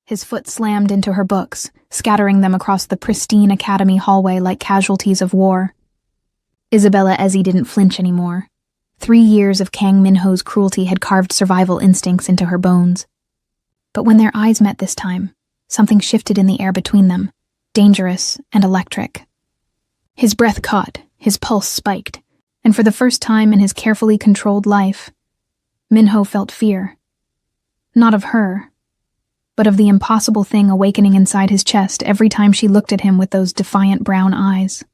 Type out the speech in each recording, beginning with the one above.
His foot slammed into her books, scattering them across the pristine academy hallway like casualties of war. Isabella Ezzie didn't flinch anymore. 3 years of Kang Minho's cruelty had carved survival instincts into her bones. But when their eyes met this time, something shifted in the air between them, dangerous and electric. His breath caught, his pulse spiked, and for the first time in his carefully controlled life, Minho felt fear. Not of her, but of the impossible thing awakening inside his chest every time she looked at him with those defiant brown eyes.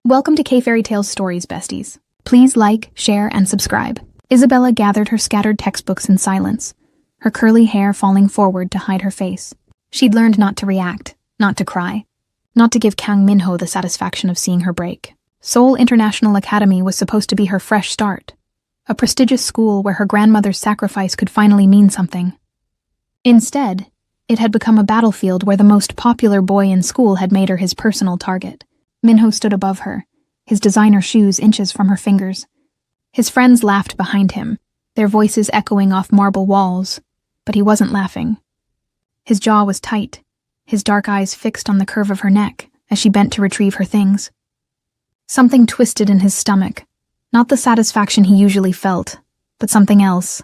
Welcome to K-Fairy Tales Stories, besties. Please like, share, and subscribe. Isabella gathered her scattered textbooks in silence, her curly hair falling forward to hide her face. She'd learned not to react, not to cry, not to give Kang Minho the satisfaction of seeing her break. Seoul International Academy was supposed to be her fresh start, a prestigious school where her grandmother's sacrifice could finally mean something. Instead, it had become a battlefield where the most popular boy in school had made her his personal target. Minho stood above her, his designer shoes inches from her fingers. His friends laughed behind him, their voices echoing off marble walls, but he wasn't laughing. His jaw was tight, his dark eyes fixed on the curve of her neck as she bent to retrieve her things. Something twisted in his stomach, not the satisfaction he usually felt, but something else.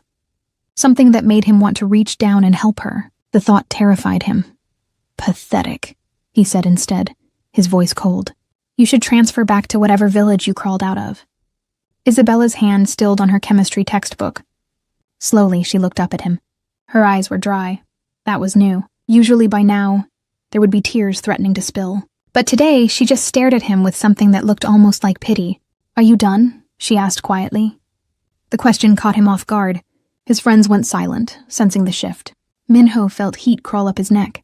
Something that made him want to reach down and help her. The thought terrified him. Pathetic, he said instead, his voice cold. You should transfer back to whatever village you crawled out of. Isabella's hand stilled on her chemistry textbook. Slowly, she looked up at him. Her eyes were dry. That was new. Usually by now, there would be tears threatening to spill. But today, she just stared at him with something that looked almost like pity. Are you done? She asked quietly. The question caught him off guard. His friends went silent, sensing the shift. Minho felt heat crawl up his neck.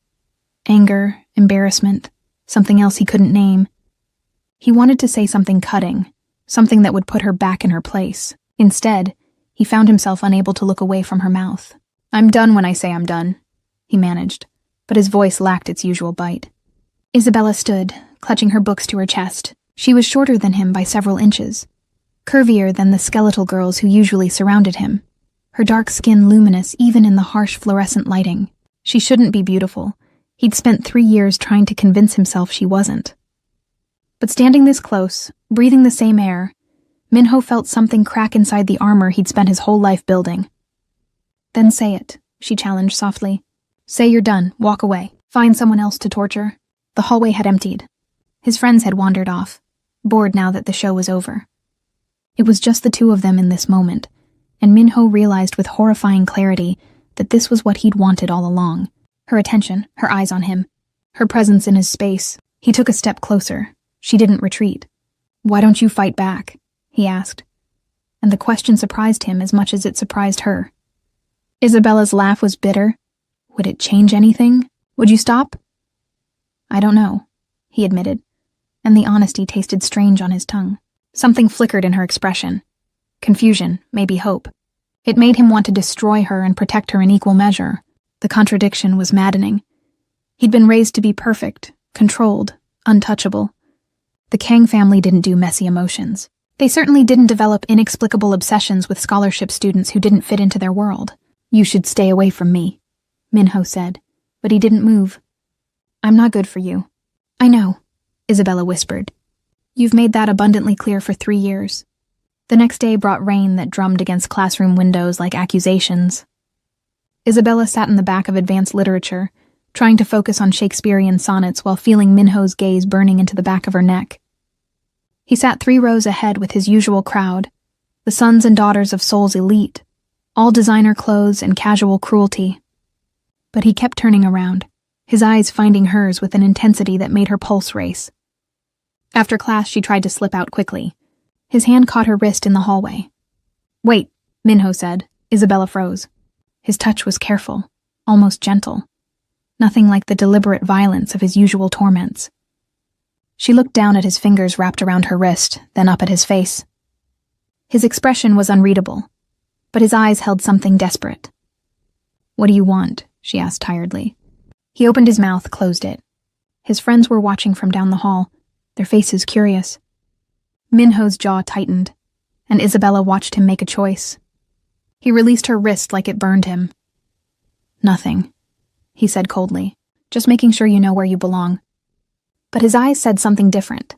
Anger, embarrassment, something else he couldn't name. He wanted to say something cutting, something that would put her back in her place. Instead, he found himself unable to look away from her mouth. I'm done when I say I'm done, he managed, but his voice lacked its usual bite. Isabella stood, clutching her books to her chest. She was shorter than him by several inches, curvier than the skeletal girls who usually surrounded him, her dark skin luminous even in the harsh fluorescent lighting. She shouldn't be beautiful. He'd spent 3 years trying to convince himself she wasn't. But standing this close, breathing the same air, Minho felt something crack inside the armor he'd spent his whole life building. Then say it, she challenged softly. Say you're done, walk away, find someone else to torture. The hallway had emptied. His friends had wandered off, bored now that the show was over. It was just the two of them in this moment, and Minho realized with horrifying clarity that this was what he'd wanted all along. Her attention, her eyes on him, her presence in his space. He took a step closer. She didn't retreat. Why don't you fight back? He asked. And the question surprised him as much as it surprised her. Isabella's laugh was bitter. Would it change anything? Would you stop? I don't know, he admitted, and the honesty tasted strange on his tongue. Something flickered in her expression. Confusion, maybe hope. It made him want to destroy her and protect her in equal measure. The contradiction was maddening. He'd been raised to be perfect, controlled, untouchable. The Kang family didn't do messy emotions. They certainly didn't develop inexplicable obsessions with scholarship students who didn't fit into their world. You should stay away from me, Minho said, but he didn't move. I'm not good for you. I know, Isabella whispered. You've made that abundantly clear for 3 years. The next day brought rain that drummed against classroom windows like accusations. Isabella sat in the back of advanced literature, trying to focus on Shakespearean sonnets while feeling Minho's gaze burning into the back of her neck. He sat 3 rows ahead with his usual crowd, the sons and daughters of Seoul's elite, all designer clothes and casual cruelty. But he kept turning around, his eyes finding hers with an intensity that made her pulse race. After class, she tried to slip out quickly. His hand caught her wrist in the hallway. Wait, Minho said. Isabella froze. His touch was careful, almost gentle. Nothing like the deliberate violence of his usual torments. She looked down at his fingers wrapped around her wrist, then up at his face. His expression was unreadable, but his eyes held something desperate. What do you want? She asked tiredly. He opened his mouth, closed it. His friends were watching from down the hall, their faces curious. Minho's jaw tightened, and Isabella watched him make a choice. He released her wrist like it burned him. Nothing. he said coldly, "just making sure you know where you belong." But his eyes said something different.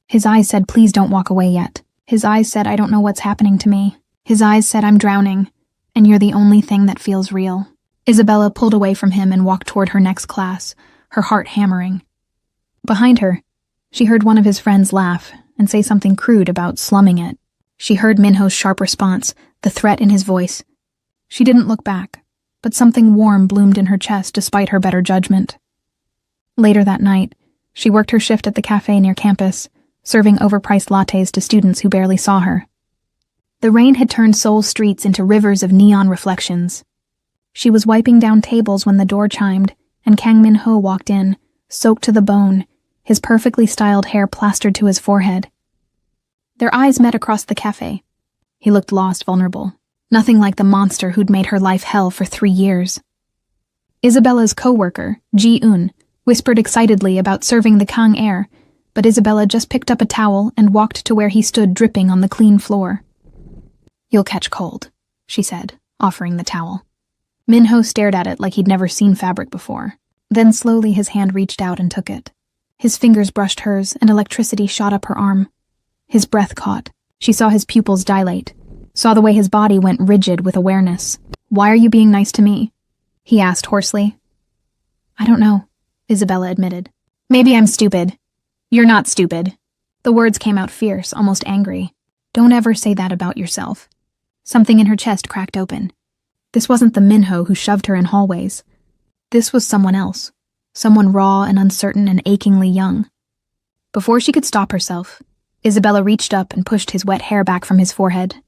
His eyes said, "Please don't walk away yet." His eyes said, "I don't know what's happening to me." His eyes said, "I'm drowning, and you're the only thing that feels real." Isabella pulled away from him and walked toward her next class, her heart hammering. Behind her, she heard one of his friends laugh and say something crude about slumming it. She heard Minho's sharp response, the threat in his voice. She didn't look back, but something warm bloomed in her chest despite her better judgment. Later that night, she worked her shift at the cafe near campus, serving overpriced lattes to students who barely saw her. The rain had turned Seoul's streets into rivers of neon reflections. She was wiping down tables when the door chimed, and Kang Min-ho walked in, soaked to the bone, his perfectly styled hair plastered to his forehead. Their eyes met across the cafe. He looked lost, vulnerable, nothing like the monster who'd made her life hell for 3 years. Isabella's co-worker, Ji-eun, whispered excitedly about serving the Kang air, but Isabella just picked up a towel and walked to where he stood dripping on the clean floor. "You'll catch cold," she said, offering the towel. Min-ho stared at it like he'd never seen fabric before. Then slowly his hand reached out and took it. His fingers brushed hers, and electricity shot up her arm. His breath caught. She saw his pupils dilate, saw the way his body went rigid with awareness. "Why are you being nice to me?" he asked hoarsely. "I don't know," Isabella admitted. "Maybe I'm stupid." "You're not stupid." The words came out fierce, almost angry. "Don't ever say that about yourself." Something in her chest cracked open. This wasn't the Minho who shoved her in hallways. This was someone else. Someone raw and uncertain and achingly young. Before she could stop herself, Isabella reached up and pushed his wet hair back from his forehead.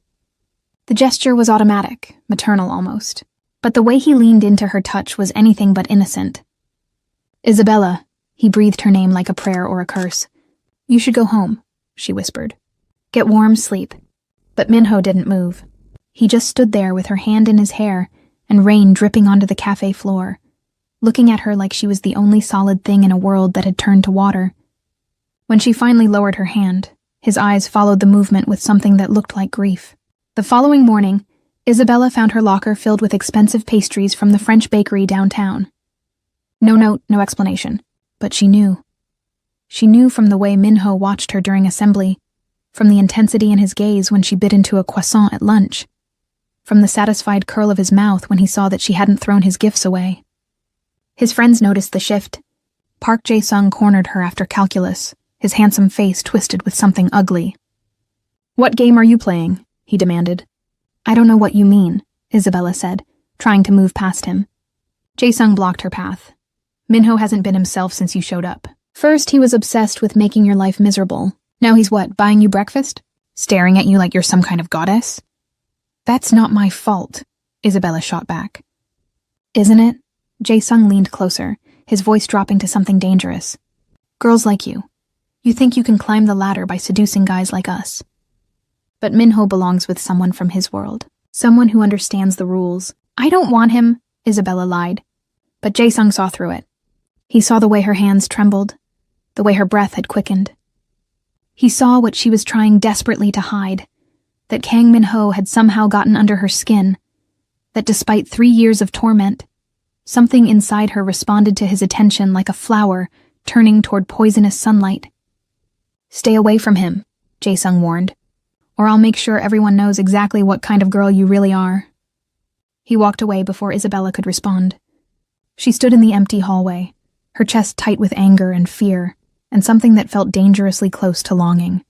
The gesture was automatic, maternal almost, but the way he leaned into her touch was anything but innocent. "Isabella," he breathed her name like a prayer or a curse. "You should go home," she whispered. "Get warm, sleep." But Minho didn't move. He just stood there with her hand in his hair and rain dripping onto the cafe floor, looking at her like she was the only solid thing in a world that had turned to water. When she finally lowered her hand, his eyes followed the movement with something that looked like grief. The following morning, Isabella found her locker filled with expensive pastries from the French bakery downtown. No note, no explanation, but she knew. She knew from the way Minho watched her during assembly, from the intensity in his gaze when she bit into a croissant at lunch, from the satisfied curl of his mouth when he saw that she hadn't thrown his gifts away. His friends noticed the shift. Park Jae-sung cornered her after calculus, his handsome face twisted with something ugly. "What game are you playing?" he demanded. "I don't know what you mean," Isabella said, trying to move past him. Jae-sung blocked her path. "Minho hasn't been himself since you showed up. First, he was obsessed with making your life miserable. Now he's what, buying you breakfast? Staring at you like you're some kind of goddess?" "That's not my fault," Isabella shot back. "Isn't it?" Jae-sung leaned closer, his voice dropping to something dangerous. "Girls like you. You think you can climb the ladder by seducing guys like us. But Minho belongs with someone from his world, someone who understands the rules." "I don't want him," Isabella lied. But Jae-sung saw through it. He saw the way her hands trembled, the way her breath had quickened. He saw what she was trying desperately to hide, that Kang Min-ho had somehow gotten under her skin, that despite 3 years of torment, something inside her responded to his attention like a flower turning toward poisonous sunlight. "Stay away from him," Jae-sung warned, "or I'll make sure everyone knows exactly what kind of girl you really are." He walked away before Isabella could respond. She stood in the empty hallway, her chest tight with anger and fear, and something that felt dangerously close to longing.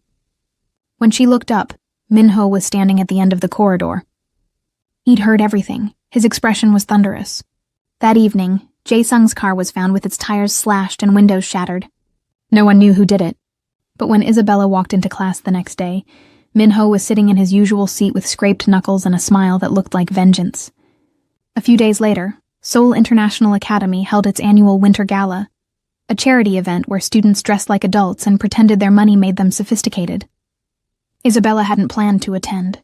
When she looked up, Minho was standing at the end of the corridor. He'd heard everything. His expression was thunderous. That evening, Jae-sung's car was found with its tires slashed and windows shattered. No one knew who did it. But when Isabella walked into class the next day, Minho was sitting in his usual seat with scraped knuckles and a smile that looked like vengeance. A few days later, Seoul International Academy held its annual Winter Gala, a charity event where students dressed like adults and pretended their money made them sophisticated. Isabella hadn't planned to attend.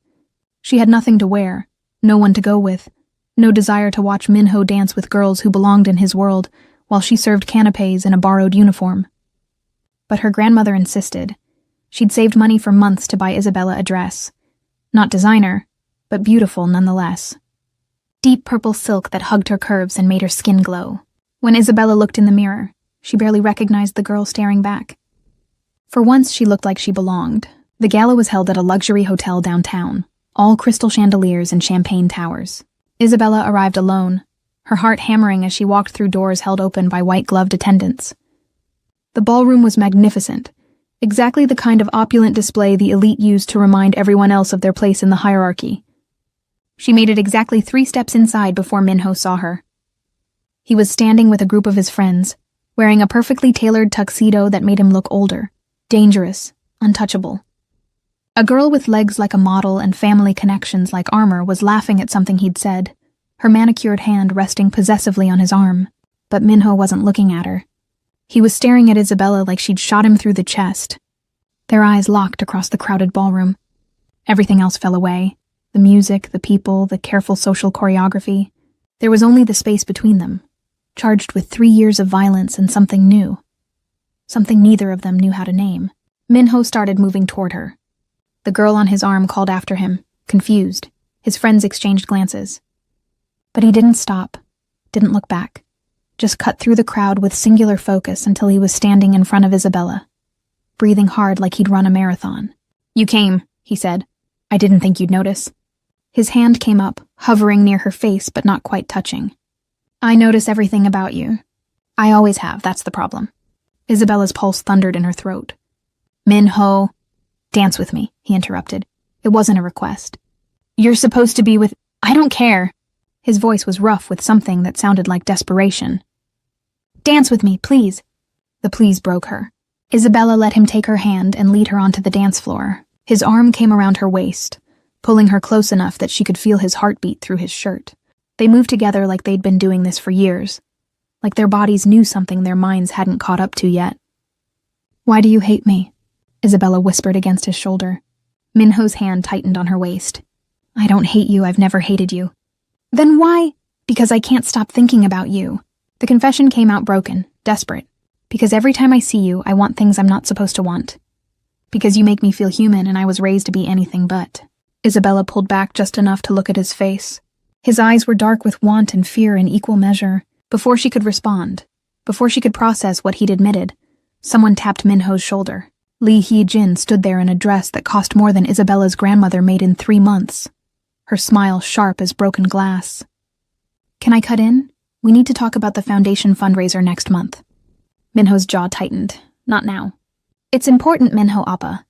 She had nothing to wear, no one to go with, no desire to watch Minho dance with girls who belonged in his world while she served canapes in a borrowed uniform. But her grandmother insisted. She'd saved money for months to buy Isabella a dress. Not designer, but beautiful nonetheless. Deep purple silk that hugged her curves and made her skin glow. When Isabella looked in the mirror, she barely recognized the girl staring back. For once, she looked like she belonged. The gala was held at a luxury hotel downtown, all crystal chandeliers and champagne towers. Isabella arrived alone, her heart hammering as she walked through doors held open by white-gloved attendants. The ballroom was magnificent, exactly the kind of opulent display the elite used to remind everyone else of their place in the hierarchy. She made it exactly 3 steps inside before Minho saw her. He was standing with a group of his friends, wearing a perfectly tailored tuxedo that made him look older, dangerous, untouchable. A girl with legs like a model and family connections like armor was laughing at something he'd said, her manicured hand resting possessively on his arm. But Minho wasn't looking at her. He was staring at Isabella like she'd shot him through the chest. Their eyes locked across the crowded ballroom. Everything else fell away. The music, the people, the careful social choreography. There was only the space between them, charged with 3 years of violence and something new. Something neither of them knew how to name. Minho started moving toward her. The girl on his arm called after him, confused. His friends exchanged glances. But he didn't stop, didn't look back, just cut through the crowd with singular focus until he was standing in front of Isabella, breathing hard like he'd run a marathon. "You came," he said. "I didn't think you'd notice." His hand came up, hovering near her face but not quite touching. "I notice everything about you. I always have, that's the problem." Isabella's pulse thundered in her throat. "Minho." "Dance with me," he interrupted. "It wasn't a request. You're supposed to be with— I don't care." His voice was rough with something that sounded like desperation. "Dance with me, please." The please broke her. Isabella let him take her hand and lead her onto the dance floor. His arm came around her waist, pulling her close enough that she could feel his heartbeat through his shirt. They moved together like they'd been doing this for years, like their bodies knew something their minds hadn't caught up to yet. "Why do you hate me?" Isabella whispered against his shoulder. Minho's hand tightened on her waist. "I don't hate you, I've never hated you." "Then why?" "Because I can't stop thinking about you." The confession came out broken, desperate. "Because every time I see you, I want things I'm not supposed to want. Because you make me feel human and I was raised to be anything but." Isabella pulled back just enough to look at his face. His eyes were dark with want and fear in equal measure. Before she could respond, before she could process what he'd admitted, someone tapped Minho's shoulder. Lee Hee-jin stood there in a dress that cost more than Isabella's grandmother made in 3 months. Her smile sharp as broken glass. "Can I cut in? We need to talk about the foundation fundraiser next month." Minho's jaw tightened. "Not now." "It's important, Minho Oppa."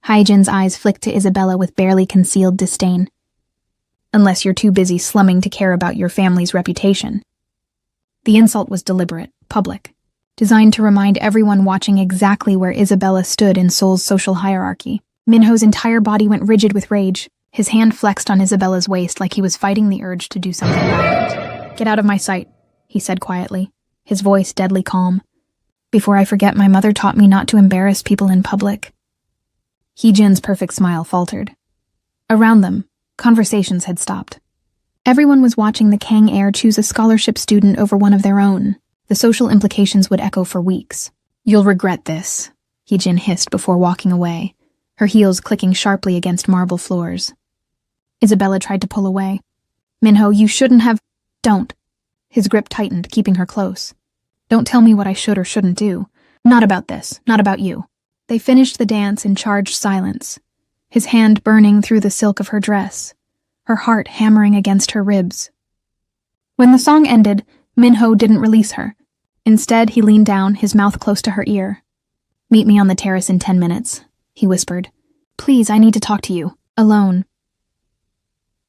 Hee-jin's eyes flicked to Isabella with barely concealed disdain. "Unless you're too busy slumming to care about your family's reputation." The insult was deliberate, public, designed to remind everyone watching exactly where Isabella stood in Seoul's social hierarchy. Minho's entire body went rigid with rage. His hand flexed on Isabella's waist like he was fighting the urge to do something violent. "Get out of my sight," he said quietly, his voice deadly calm. "Before I forget, my mother taught me not to embarrass people in public." Hee-jin's perfect smile faltered. Around them, conversations had stopped. Everyone was watching the Kang heir choose a scholarship student over one of their own. The social implications would echo for weeks. "You'll regret this," Hee-jin hissed before walking away, her heels clicking sharply against marble floors. Isabella tried to pull away. "Minho, you shouldn't have— Don't." His grip tightened, keeping her close. "Don't tell me what I should or shouldn't do. Not about this, not about you." They finished the dance in charged silence, his hand burning through the silk of her dress, her heart hammering against her ribs. When the song ended, Minho didn't release her. Instead, he leaned down, his mouth close to her ear. "Meet me on the terrace in 10 minutes, he whispered. "Please, I need to talk to you, alone."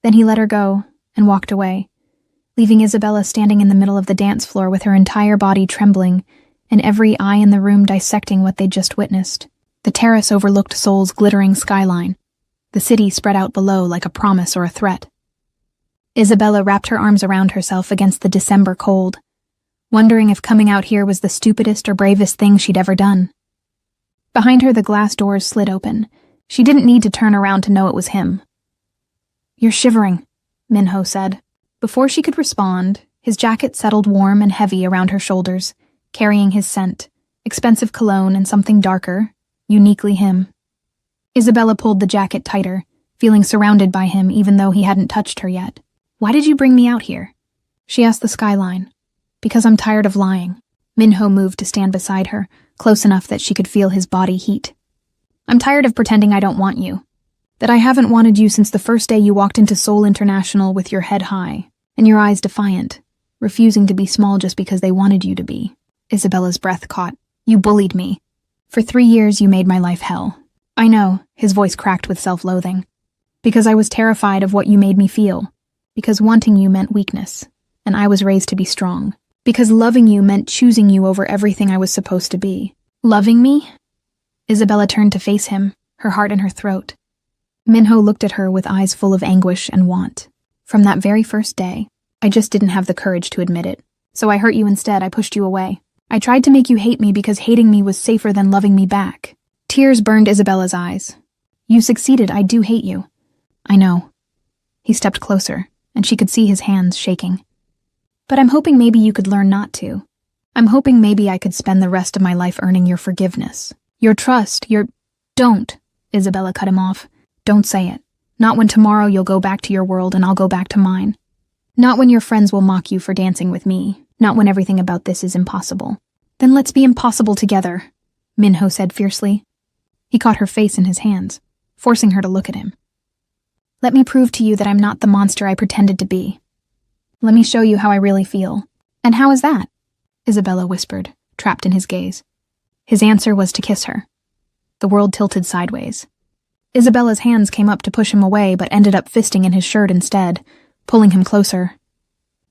Then he let her go and walked away, leaving Isabella standing in the middle of the dance floor with her entire body trembling and every eye in the room dissecting what they'd just witnessed. The terrace overlooked Seoul's glittering skyline, the city spread out below like a promise or a threat. Isabella wrapped her arms around herself against the December cold, wondering if coming out here was the stupidest or bravest thing she'd ever done. Behind her, the glass doors slid open. She didn't need to turn around to know it was him. "You're shivering," Minho said. Before she could respond, his jacket settled warm and heavy around her shoulders, carrying his scent, expensive cologne and something darker, uniquely him. Isabella pulled the jacket tighter, feeling surrounded by him even though he hadn't touched her yet. "Why did you bring me out here?" She asked the skyline. Because I'm tired of lying. Minho moved to stand beside her, close enough that she could feel his body heat. I'm tired of pretending I don't want you. That I haven't wanted you since the first day you walked into Seoul International with your head high, and your eyes defiant, refusing to be small just because they wanted you to be. Isabella's breath caught. You bullied me. For 3 years you made my life hell. I know, his voice cracked with self-loathing. Because I was terrified of what you made me feel. Because wanting you meant weakness, and I was raised to be strong. Because loving you meant choosing you over everything I was supposed to be. Loving me? Isabella turned to face him, her heart in her throat. Minho looked at her with eyes full of anguish and want. From that very first day, I just didn't have the courage to admit it. So I hurt you instead, I pushed you away. I tried to make you hate me because hating me was safer than loving me back. Tears burned Isabella's eyes. You succeeded, I do hate you. I know. He stepped closer, and she could see his hands shaking. But I'm hoping maybe you could learn not to. I'm hoping maybe I could spend the rest of my life earning your forgiveness. Your trust, your... Don't, Isabella cut him off. Don't say it. Not when tomorrow you'll go back to your world and I'll go back to mine. Not when your friends will mock you for dancing with me. Not when everything about this is impossible. Then let's be impossible together, Minho said fiercely. He caught her face in his hands, forcing her to look at him. Let me prove to you that I'm not the monster I pretended to be. Let me show you how I really feel. And how is that? Isabella whispered, trapped in his gaze. His answer was to kiss her. The world tilted sideways. Isabella's hands came up to push him away but ended up fisting in his shirt instead, pulling him closer.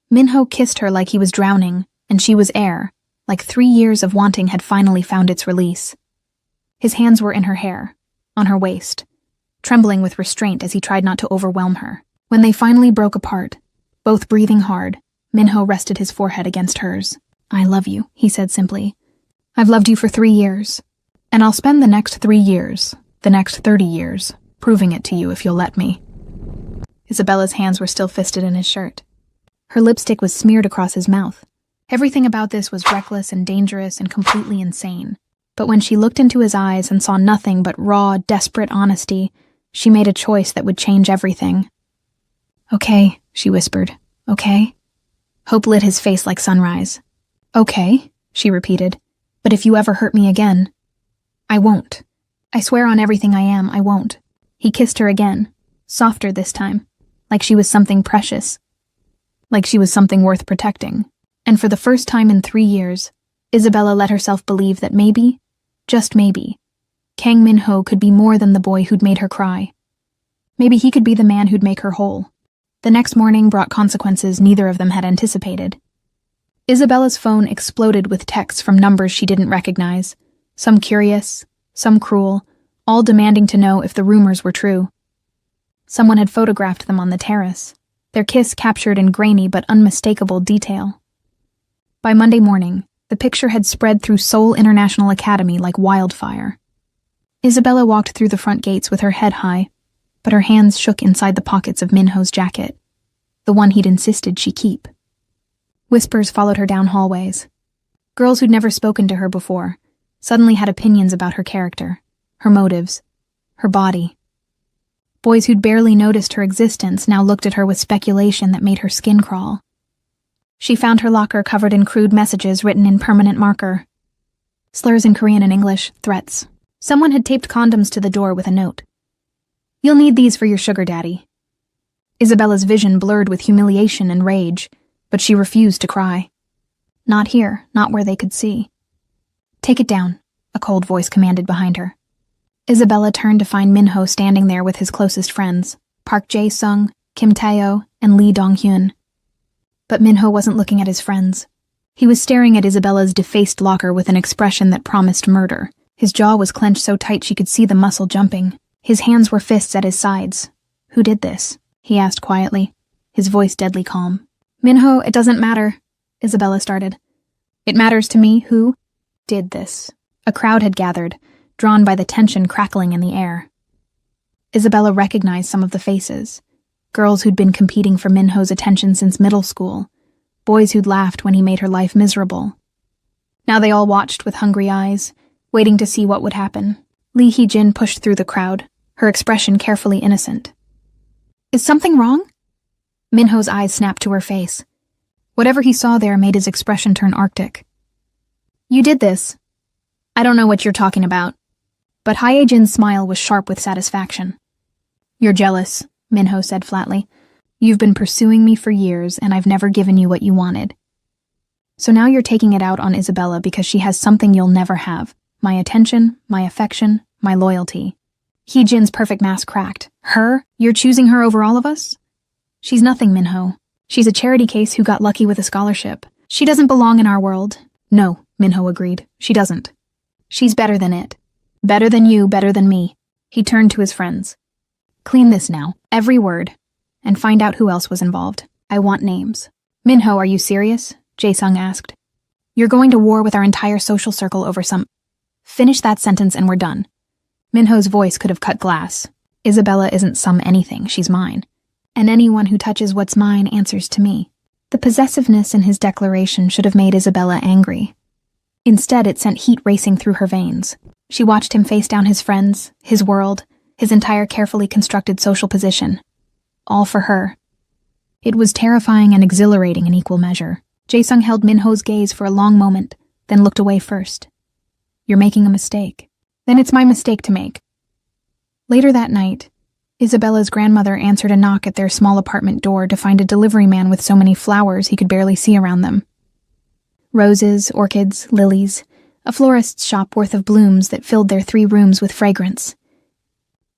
Minho kissed her like he was drowning, and she was air, like 3 years of wanting had finally found its release. His hands were in her hair, on her waist, trembling with restraint as he tried not to overwhelm her. When they finally broke apart, both breathing hard, Minho rested his forehead against hers. I love you, he said simply. I've loved you for 3 years, and I'll spend the next 3 years, the next 30 years, proving it to you if you'll let me. Isabella's hands were still fisted in his shirt. Her lipstick was smeared across his mouth. Everything about this was reckless and dangerous and completely insane. But when she looked into his eyes and saw nothing but raw, desperate honesty, she made a choice that would change everything. Okay, she whispered. Okay? Hope lit his face like sunrise. Okay, she repeated. But if you ever hurt me again, I won't. I swear on everything I am, I won't. He kissed her again, softer this time, like she was something precious, like she was something worth protecting. And for the first time in 3 years, Isabella let herself believe that maybe, just maybe, Kang Min-ho could be more than the boy who'd made her cry. Maybe he could be the man who'd make her whole. The next morning brought consequences neither of them had anticipated. Isabella's phone exploded with texts from numbers she didn't recognize, some curious, some cruel, all demanding to know if the rumors were true. Someone had photographed them on the terrace, their kiss captured in grainy but unmistakable detail. By Monday morning, the picture had spread through Seoul International Academy like wildfire. Isabella walked through the front gates with her head high, but her hands shook inside the pockets of Minho's jacket, the one he'd insisted she keep. Whispers followed her down hallways. Girls who'd never spoken to her before suddenly had opinions about her character, her motives, her body. Boys who'd barely noticed her existence now looked at her with speculation that made her skin crawl. She found her locker covered in crude messages written in permanent marker. Slurs in Korean and English, threats. Someone had taped condoms to the door with a note. You'll need these for your sugar daddy. Isabella's vision blurred with humiliation and rage, but she refused to cry. Not here, not where they could see. Take it down, a cold voice commanded behind her. Isabella turned to find Minho standing there with his closest friends, Park Jae-sung, Kim Tae-oh, and Lee Dong-hyun. But Minho wasn't looking at his friends. He was staring at Isabella's defaced locker with an expression that promised murder. His jaw was clenched so tight she could see the muscle jumping. His hands were fists at his sides. Who did this? He asked quietly, his voice deadly calm. Minho, it doesn't matter, Isabella started. It matters to me who did this. A crowd had gathered, drawn by the tension crackling in the air. Isabella recognized some of the faces. Girls who'd been competing for Minho's attention since middle school. Boys who'd laughed when he made her life miserable. Now they all watched with hungry eyes, waiting to see what would happen. Lee Hee-jin pushed through the crowd, her expression carefully innocent. Is something wrong? Minho's eyes snapped to her face. Whatever he saw there made his expression turn arctic. You did this. I don't know what you're talking about. But Hyejin's smile was sharp with satisfaction. You're jealous, Minho said flatly. You've been pursuing me for years, and I've never given you what you wanted. So now you're taking it out on Isabella because she has something you'll never have. My attention, my affection, my loyalty. Hyejin's perfect mask cracked. Her? You're choosing her over all of us? She's nothing, Minho. She's a charity case who got lucky with a scholarship. She doesn't belong in our world. No, Minho agreed. She doesn't. She's better than it. Better than you, better than me. He turned to his friends. Clean this now, every word, and find out who else was involved. I want names. Minho, are you serious? Jae-sung asked. You're going to war with our entire social circle over some... Finish that sentence and we're done. Minho's voice could have cut glass. Isabella isn't some anything, she's mine. And anyone who touches what's mine answers to me. The possessiveness in his declaration should have made Isabella angry. Instead, it sent heat racing through her veins. She watched him face down his friends, his world, his entire carefully constructed social position. All for her. It was terrifying and exhilarating in equal measure. Jae-sung held Minho's gaze for a long moment, then looked away first. You're making a mistake. Then it's my mistake to make. Later that night, Isabella's grandmother answered a knock at their small apartment door to find a delivery man with so many flowers he could barely see around them. Roses, orchids, lilies, a florist's shop worth of blooms that filled their 3 rooms with fragrance.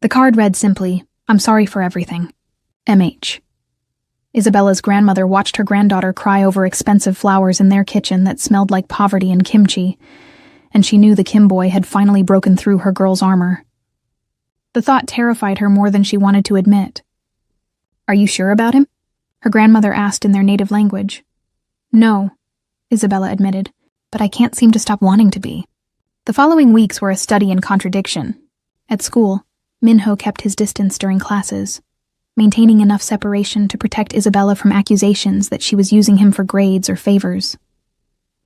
The card read simply, I'm sorry for everything. M.H. Isabella's grandmother watched her granddaughter cry over expensive flowers in their kitchen that smelled like poverty and kimchi, and she knew the Kim boy had finally broken through her girl's armor. The thought terrified her more than she wanted to admit. Are you sure about him? Her grandmother asked in their native language. No, Isabella admitted, but I can't seem to stop wanting to be. The following weeks were a study in contradiction. At school, Minho kept his distance during classes, maintaining enough separation to protect Isabella from accusations that she was using him for grades or favors.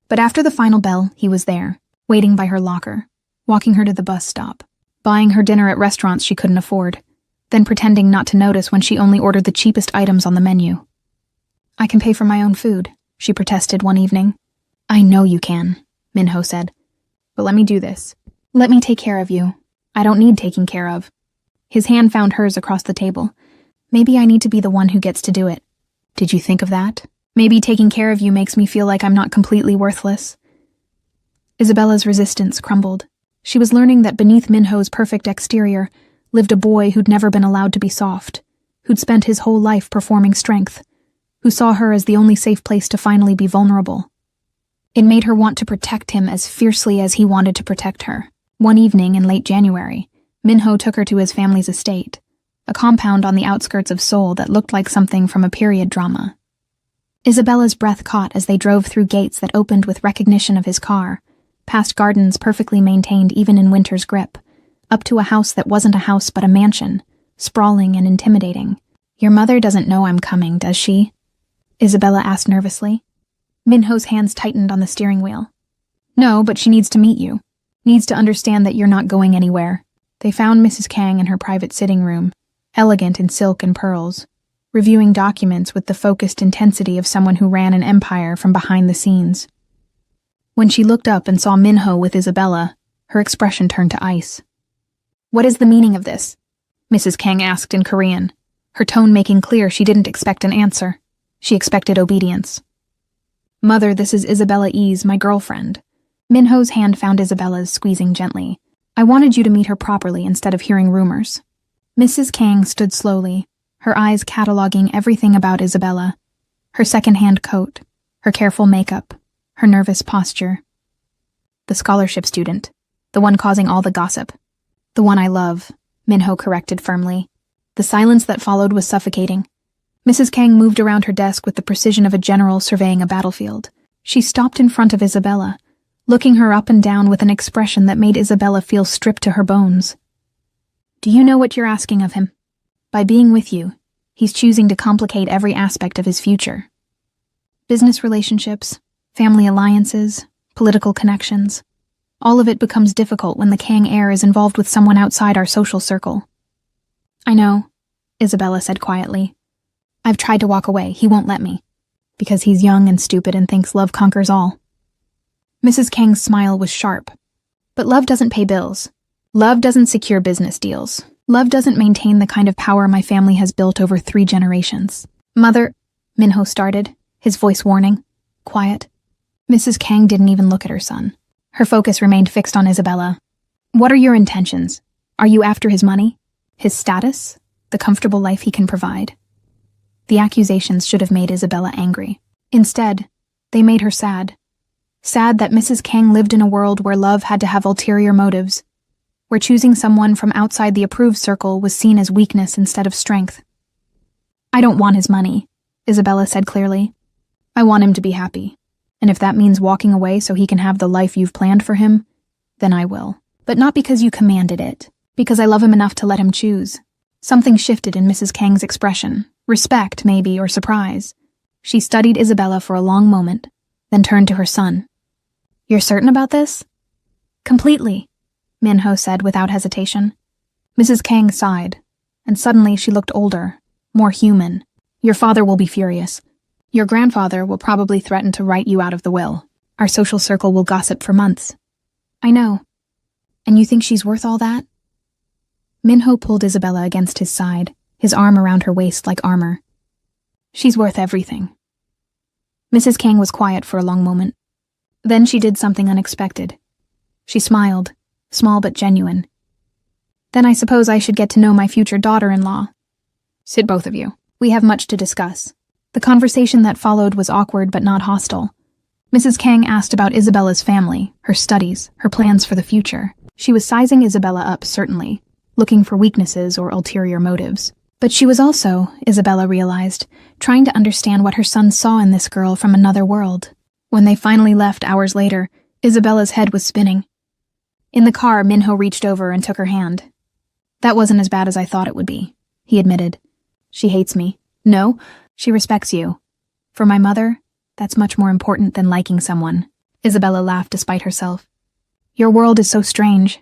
But after the final bell, he was there, waiting by her locker, walking her to the bus stop, buying her dinner at restaurants she couldn't afford, then pretending not to notice when she only ordered the cheapest items on the menu. I can pay for my own food, she protested one evening. I know you can, Minho said. But let me do this. Let me take care of you. I don't need taking care of. His hand found hers across the table. Maybe I need to be the one who gets to do it. Did you think of that? Maybe taking care of you makes me feel like I'm not completely worthless. Isabella's resistance crumbled. She was learning that beneath Minho's perfect exterior lived a boy who'd never been allowed to be soft, who'd spent his whole life performing strength, who saw her as the only safe place to finally be vulnerable. It made her want to protect him as fiercely as he wanted to protect her. One evening in late January, Minho took her to his family's estate, a compound on the outskirts of Seoul that looked like something from a period drama. Isabella's breath caught as they drove through gates that opened with recognition of his car, past gardens perfectly maintained even in winter's grip, up to a house that wasn't a house but a mansion, sprawling and intimidating. Your mother doesn't know I'm coming, does she? Isabella asked nervously. Minho's hands tightened on the steering wheel. No, but she needs to meet you. Needs to understand that you're not going anywhere. They found Mrs. Kang in her private sitting room, elegant in silk and pearls, reviewing documents with the focused intensity of someone who ran an empire from behind the scenes. When she looked up and saw Minho with Isabella, her expression turned to ice. What is the meaning of this? Mrs. Kang asked in Korean, her tone making clear she didn't expect an answer. She expected obedience. Mother, this is Isabella Ease, my girlfriend. Minho's hand found Isabella's, squeezing gently. I wanted you to meet her properly instead of hearing rumors. Mrs. Kang stood slowly, her eyes cataloging everything about Isabella. Her second-hand coat, her careful makeup, her nervous posture. The scholarship student, the one causing all the gossip. The one I love, Minho corrected firmly. The silence that followed was suffocating. Mrs. Kang moved around her desk with the precision of a general surveying a battlefield. She stopped in front of Isabella, looking her up and down with an expression that made Isabella feel stripped to her bones. Do you know what you're asking of him? By being with you, he's choosing to complicate every aspect of his future. Business relationships, family alliances, political connections. All of it becomes difficult when the Kang heir is involved with someone outside our social circle. I know, Isabella said quietly. I've tried to walk away. He won't let me. Because he's young and stupid and thinks love conquers all. Mrs. Kang's smile was sharp. But love doesn't pay bills. Love doesn't secure business deals. Love doesn't maintain the kind of power my family has built over 3 generations. Mother, Minho started, his voice warning, quiet. Mrs. Kang didn't even look at her son. Her focus remained fixed on Isabella. What are your intentions? Are you after his money? His status? The comfortable life he can provide? The accusations should have made Isabella angry. Instead, they made her sad. Sad that Mrs. Kang lived in a world where love had to have ulterior motives, where choosing someone from outside the approved circle was seen as weakness instead of strength. I don't want his money, Isabella said clearly. I want him to be happy. And if that means walking away so he can have the life you've planned for him, then I will. But not because you commanded it, because I love him enough to let him choose. Something shifted in Mrs. Kang's expression, respect maybe, or surprise. She studied Isabella for a long moment, then turned to her son. You're certain about this? Completely, Minho said without hesitation. Mrs. Kang sighed, and suddenly she looked older, more human. Your father will be furious. Your grandfather will probably threaten to write you out of the will. Our social circle will gossip for months. I know. And you think she's worth all that? Minho pulled Isabella against his side, his arm around her waist like armor. She's worth everything. Mrs. Kang was quiet for a long moment. Then she did something unexpected. She smiled, small but genuine. Then I suppose I should get to know my future daughter-in-law. Sit both of you. We have much to discuss. The conversation that followed was awkward but not hostile. Mrs. Kang asked about Isabella's family, her studies, her plans for the future. She was sizing Isabella up, certainly, looking for weaknesses or ulterior motives. But she was also, Isabella realized, trying to understand what her son saw in this girl from another world. When they finally left hours later, Isabella's head was spinning. In the car, Minho reached over and took her hand. That wasn't as bad as I thought it would be, he admitted. She hates me. No, she respects you. For my mother, that's much more important than liking someone. Isabella laughed despite herself. Your world is so strange.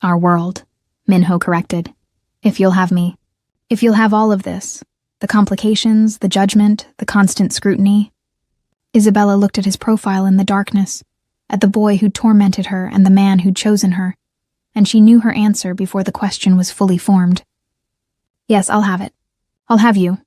Our world, Minho corrected. If you'll have me. If you'll have all of this. The complications, the judgment, the constant scrutiny. Isabella looked at his profile in the darkness, at the boy who'd tormented her and the man who'd chosen her, and she knew her answer before the question was fully formed. Yes, I'll have it. I'll have you.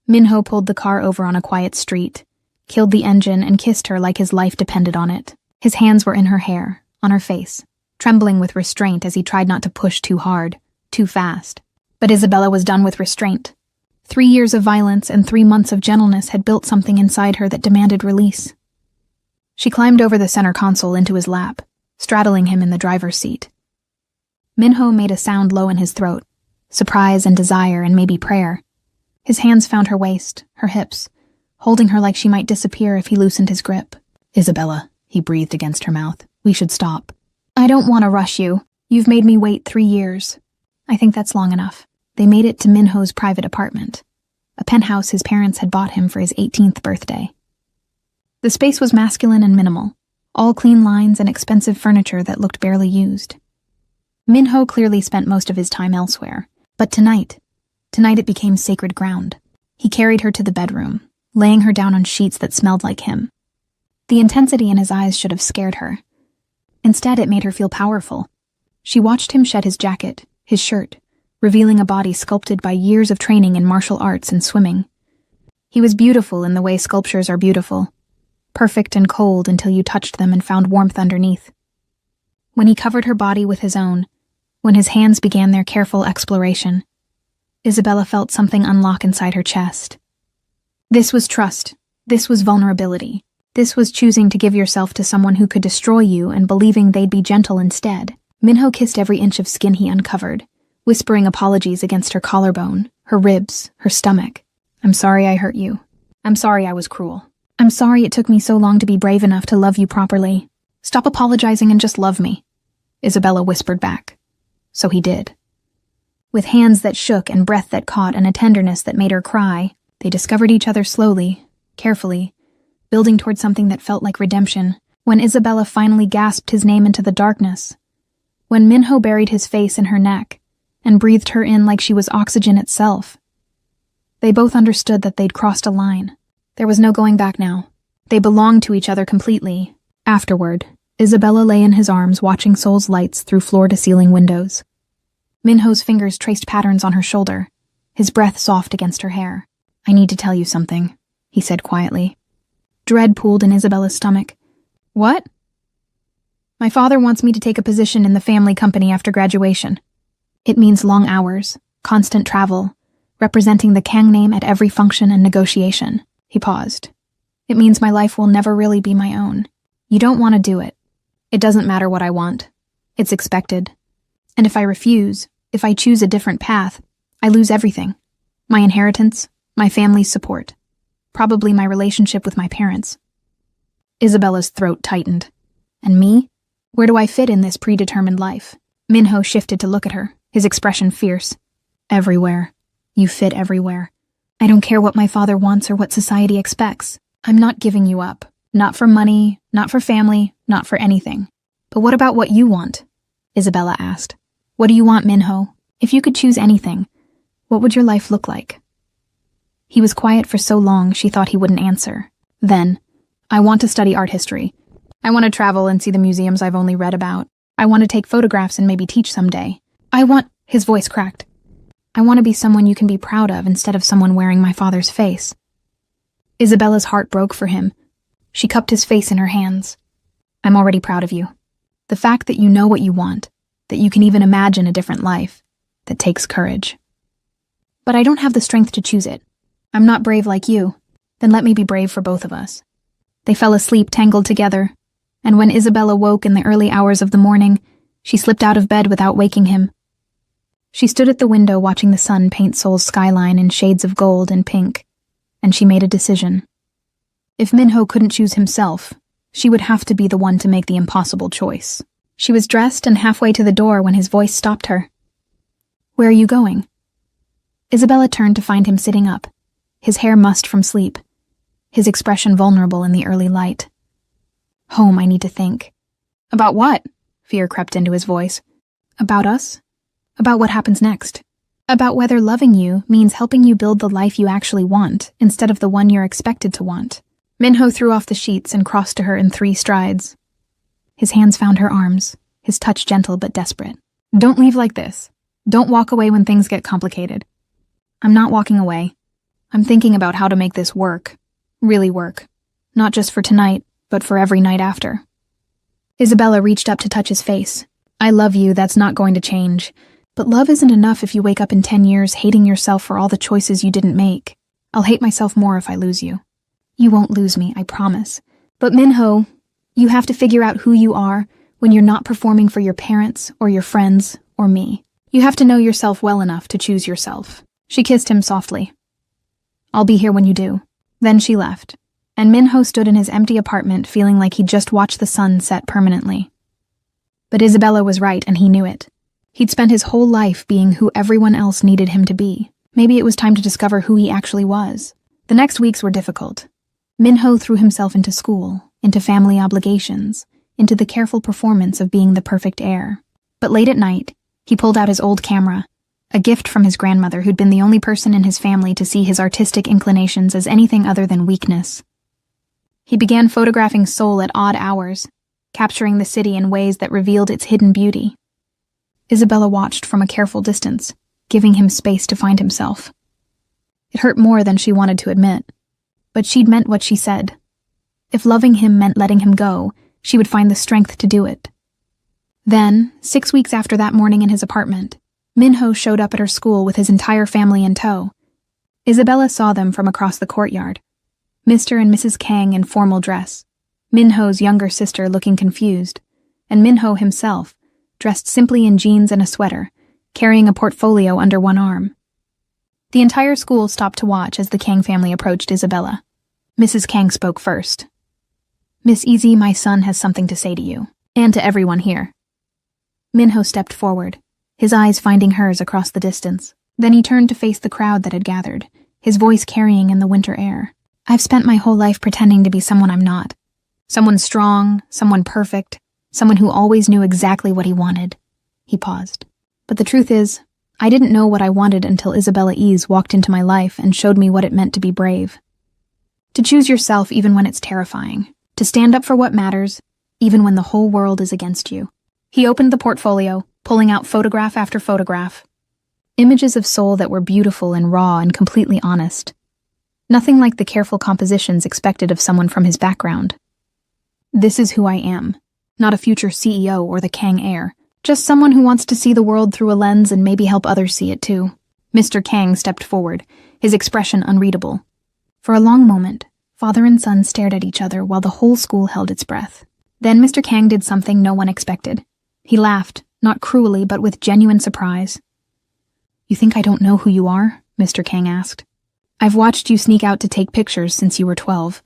Minho pulled the car over on a quiet street, killed the engine, and kissed her like his life depended on it. His hands were in her hair, on her face, trembling with restraint as he tried not to push too hard, too fast. But Isabella was done with restraint. 3 years of violence and 3 months of gentleness had built something inside her that demanded release. She climbed over the center console into his lap, straddling him in the driver's seat. Minho made a sound low in his throat, surprise and desire and maybe prayer. His hands found her waist, her hips, holding her like she might disappear if he loosened his grip. Isabella, he breathed against her mouth. We should stop. I don't want to rush you. You've made me wait 3 years. I think that's long enough. They made it to Minho's private apartment, a penthouse his parents had bought him for his 18th birthday. The space was masculine and minimal, all clean lines and expensive furniture that looked barely used. Minho clearly spent most of his time elsewhere, but tonight it became sacred ground. He carried her to the bedroom, laying her down on sheets that smelled like him. The intensity in his eyes should have scared her. Instead, it made her feel powerful. She watched him shed his jacket, his shirt, revealing a body sculpted by years of training in martial arts and swimming. He was beautiful in the way sculptures are beautiful, perfect and cold until you touched them and found warmth underneath. When he covered her body with his own, when his hands began their careful exploration, Isabella felt something unlock inside her chest. This was trust. This was vulnerability. This was choosing to give yourself to someone who could destroy you and believing they'd be gentle instead. Minho kissed every inch of skin he uncovered, whispering apologies against her collarbone, her ribs, her stomach. I'm sorry I hurt you. I'm sorry I was cruel. I'm sorry it took me so long to be brave enough to love you properly. Stop apologizing and just love me, Isabella whispered back. So he did. With hands that shook and breath that caught and a tenderness that made her cry, they discovered each other slowly, carefully, building toward something that felt like redemption. When Isabella finally gasped his name into the darkness, when Minho buried his face in her neck and breathed her in like she was oxygen itself, they both understood that they'd crossed a line, There was no going back now. They belonged to each other completely. Afterward, Isabella lay in his arms watching Seoul's lights through floor-to-ceiling windows. Minho's fingers traced patterns on her shoulder, his breath soft against her hair. "I need to tell you something," he said quietly. Dread pooled in Isabella's stomach. "What?" "My father wants me to take a position in the family company after graduation. It means long hours, constant travel, representing the Kang name at every function and negotiation." He paused. "It means my life will never really be my own. You don't want to do it. It doesn't matter what I want. It's expected. And if I refuse, if I choose a different path, I lose everything. My inheritance, my family's support, probably my relationship with my parents." Isabella's throat tightened. "And me? Where do I fit in this predetermined life?" Minho shifted to look at her, his expression fierce. "Everywhere. You fit everywhere. I don't care what my father wants or what society expects. I'm not giving you up. Not for money, not for family, not for anything." "But what about what you want?" Isabella asked. "What do you want, Minho? If you could choose anything, what would your life look like?" He was quiet for so long she thought he wouldn't answer. Then, "I want to study art history. I want to travel and see the museums I've only read about. I want to take photographs and maybe teach someday. His voice cracked. "I want to be someone you can be proud of instead of someone wearing my father's face." Isabella's heart broke for him. She cupped his face in her hands. "I'm already proud of you. The fact that you know what you want, that you can even imagine a different life, that takes courage. But I don't have the strength to choose it. I'm not brave like you. Then let me be brave for both of us." They fell asleep tangled together, and when Isabella woke in the early hours of the morning, she slipped out of bed without waking him. She stood at the window watching the sun paint Seoul's skyline in shades of gold and pink, and she made a decision. If Minho couldn't choose himself, she would have to be the one to make the impossible choice. She was dressed and halfway to the door when his voice stopped her. "Where are you going?" Isabella turned to find him sitting up, his hair mussed from sleep, his expression vulnerable in the early light. "Home, I need to think." "About what?" Fear crept into his voice. "About us. About what happens next. About whether loving you means helping you build the life you actually want instead of the one you're expected to want." Minho threw off the sheets and crossed to her in 3 strides. His hands found her arms, his touch gentle but desperate. "Don't leave like this. Don't walk away when things get complicated." "I'm not walking away. I'm thinking about how to make this work. Really work. Not just for tonight, but for every night after." Isabella reached up to touch his face. "I love you, that's not going to change. But love isn't enough if you wake up in 10 years hating yourself for all the choices you didn't make. I'll hate myself more if I lose you." "You won't lose me, I promise. But Minho, you have to figure out who you are when you're not performing for your parents or your friends or me. You have to know yourself well enough to choose yourself." She kissed him softly. "I'll be here when you do." Then she left, and Minho stood in his empty apartment feeling like he'd just watched the sun set permanently. But Isabella was right, and he knew it. He'd spent his whole life being who everyone else needed him to be. Maybe it was time to discover who he actually was. The next weeks were difficult. Minho threw himself into school, into family obligations, into the careful performance of being the perfect heir. But late at night, he pulled out his old camera, a gift from his grandmother who'd been the only person in his family to see his artistic inclinations as anything other than weakness. He began photographing Seoul at odd hours, capturing the city in ways that revealed its hidden beauty. Isabella watched from a careful distance, giving him space to find himself. It hurt more than she wanted to admit, but she'd meant what she said. If loving him meant letting him go, she would find the strength to do it. Then, 6 weeks after that morning in his apartment, Minho showed up at her school with his entire family in tow. Isabella saw them from across the courtyard. Mr. and Mrs. Kang in formal dress, Minho's younger sister looking confused, and Minho himself, dressed simply in jeans and a sweater, carrying a portfolio under one arm. The entire school stopped to watch as the Kang family approached Isabella. Mrs. Kang spoke first. "Miss Easy, my son has something to say to you, and to everyone here." Minho stepped forward, his eyes finding hers across the distance. Then he turned to face the crowd that had gathered, his voice carrying in the winter air. "I've spent my whole life pretending to be someone I'm not. Someone strong, someone perfect, someone who always knew exactly what he wanted." He paused. "But the truth is, I didn't know what I wanted until Isabella Ease walked into my life and showed me what it meant to be brave." To choose yourself even when it's terrifying. To stand up for what matters, even when the whole world is against you. He opened the portfolio, pulling out photograph after photograph. Images of Seoul that were beautiful and raw and completely honest. Nothing like the careful compositions expected of someone from his background. This is who I am. Not a future CEO or the Kang heir. Just someone who wants to see the world through a lens and maybe help others see it too. Mr. Kang stepped forward, his expression unreadable. For a long moment, father and son stared at each other while the whole school held its breath. Then Mr. Kang did something no one expected. He laughed, not cruelly but with genuine surprise. "You think I don't know who you are?" Mr. Kang asked. "I've watched you sneak out to take pictures since you were 12.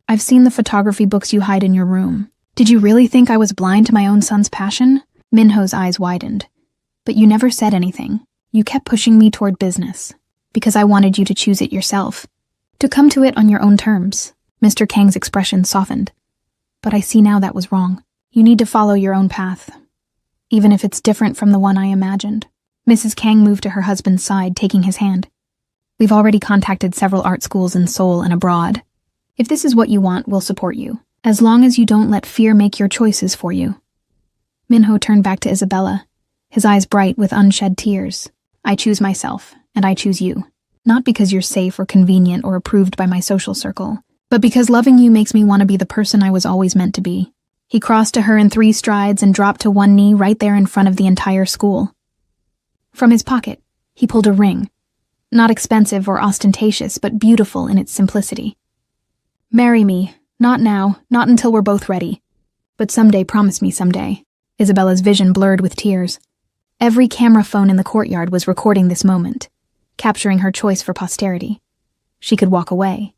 I've seen the photography books you hide in your room. Did you really think I was blind to my own son's passion?" Minho's eyes widened. "But you never said anything. You kept pushing me toward business, because I wanted you to choose it yourself. To come to it on your own terms." Mr. Kang's expression softened. "But I see now that was wrong. You need to follow your own path, even if it's different from the one I imagined." Mrs. Kang moved to her husband's side, taking his hand. "We've already contacted several art schools in Seoul and abroad. If this is what you want, we'll support you, as long as you don't let fear make your choices for you." Minho turned back to Isabella, his eyes bright with unshed tears. "I choose myself, and I choose you. Not because you're safe or convenient or approved by my social circle, but because loving you makes me want to be the person I was always meant to be." He crossed to her in 3 strides and dropped to one knee right there in front of the entire school. From his pocket, he pulled a ring. Not expensive or ostentatious, but beautiful in its simplicity. "Marry me. Not now, not until we're both ready. But someday, promise me someday." Isabella's vision blurred with tears. Every camera phone in the courtyard was recording this moment, capturing her choice for posterity. She could walk away.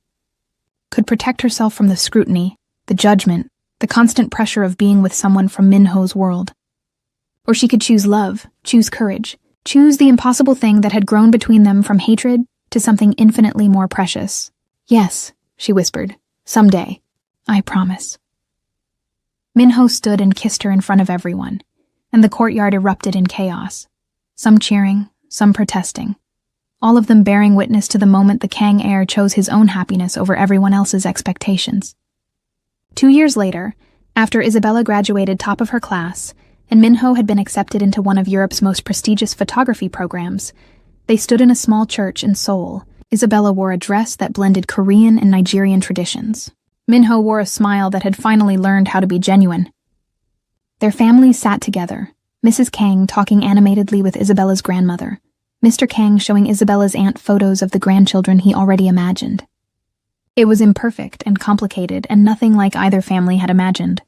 Could protect herself from the scrutiny, the judgment, the constant pressure of being with someone from Minho's world. Or she could choose love, choose courage, choose the impossible thing that had grown between them from hatred to something infinitely more precious. "Yes," she whispered, "someday. I promise." Minho stood and kissed her in front of everyone, and the courtyard erupted in chaos. Some cheering, some protesting. All of them bearing witness to the moment the Kang heir chose his own happiness over everyone else's expectations. 2 years later, after Isabella graduated top of her class, and Minho had been accepted into one of Europe's most prestigious photography programs, they stood in a small church in Seoul. Isabella wore a dress that blended Korean and Nigerian traditions. Minho wore a smile that had finally learned how to be genuine. Their families sat together, Mrs. Kang talking animatedly with Isabella's grandmother, Mr. Kang showing Isabella's aunt photos of the grandchildren he already imagined. It was imperfect and complicated and nothing like either family had imagined.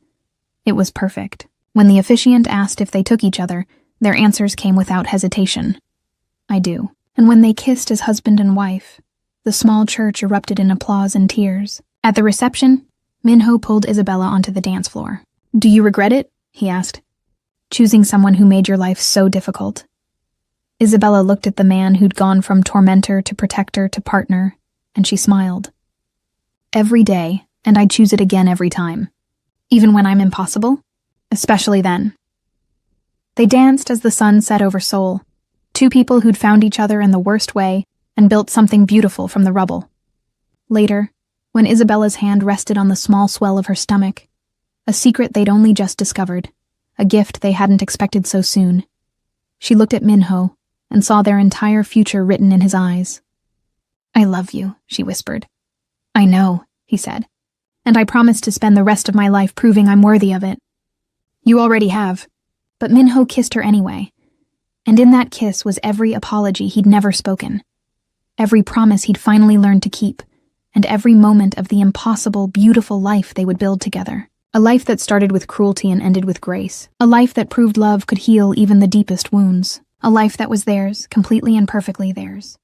It was perfect. When the officiant asked if they took each other, their answers came without hesitation. "I do." And when they kissed as husband and wife, the small church erupted in applause and tears. At the reception, Minho pulled Isabella onto the dance floor. "Do you regret it?" he asked. "Choosing someone who made your life so difficult?" Isabella looked at the man who'd gone from tormentor to protector to partner, and she smiled. "Every day, and I'd choose it again every time. Even when I'm impossible? Especially then." They danced as the sun set over Seoul, 2 people who'd found each other in the worst way and built something beautiful from the rubble. Later, when Isabella's hand rested on the small swell of her stomach, a secret they'd only just discovered, a gift they hadn't expected so soon, she looked at Minho and saw their entire future written in his eyes. "I love you," she whispered. "I know," he said, "and I promise to spend the rest of my life proving I'm worthy of it." "You already have." But Minho kissed her anyway, and in that kiss was every apology he'd never spoken, every promise he'd finally learned to keep, and every moment of the impossible, beautiful life they would build together. A life that started with cruelty and ended with grace. A life that proved love could heal even the deepest wounds. A life that was theirs, completely and perfectly theirs.